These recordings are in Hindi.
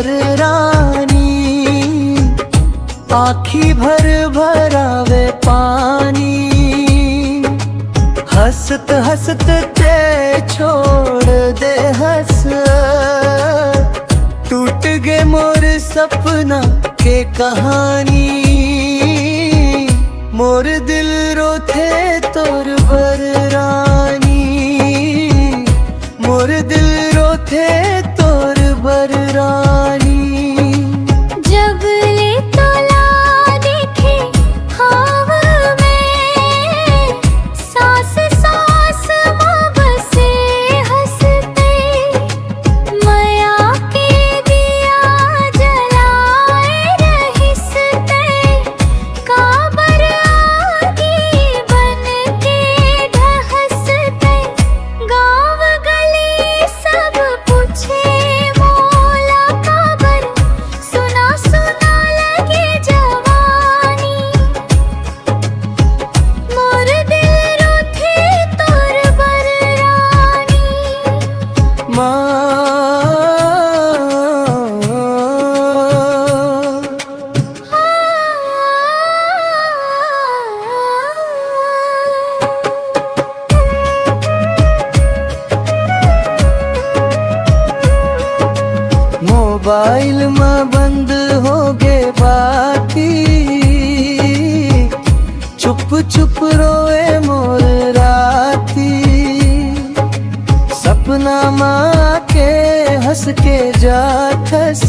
बर रानी, आँखी भर भरावे पानी। हंसत हंसत ते छोड़ दे हंस, टूट गए मोर सपना के कहानी। मोर दिल रोथे तोर बर रानी, मोर दिल रोथे तोर बर रानी। जब ले तोला देखे ख्वाब में, सांस सांस माँ बसे हंसते। माया के दिया जलाए रहिसते, काबर आगी बन के ढहसते। गाँव गली सब पूछे मोला काबर, सुना सुना लगे जवानी। मोर दिल रोथे तोर बर रानी। मोबाइल में बंद हो गए बाती, चुप चुप रोए मोर राती। सपना माँ के हंस के जाथस,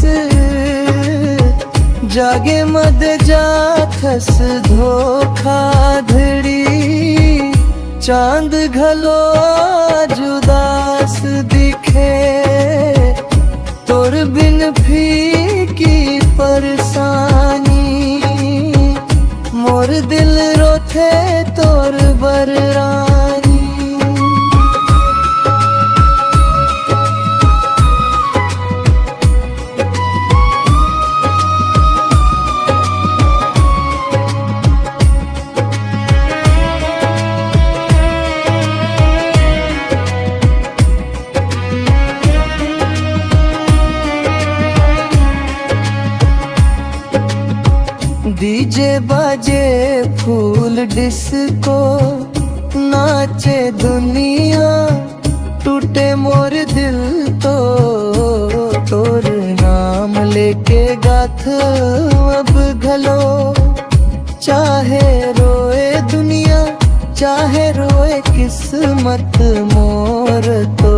जागे मद जाथस धोखा धड़ी। चांद घलो जुदास दिखे, तोर बिन फीकी परसानी। मोर दिल रोथे तोर बर रानी। डीजे बाजे फूल डिस्को, नाचे दुनिया टूटे मोर दिल तो। तोर नाम लेके गाथ अब घलो, चाहे रोए दुनिया चाहे रोए किस्मत मोर तो।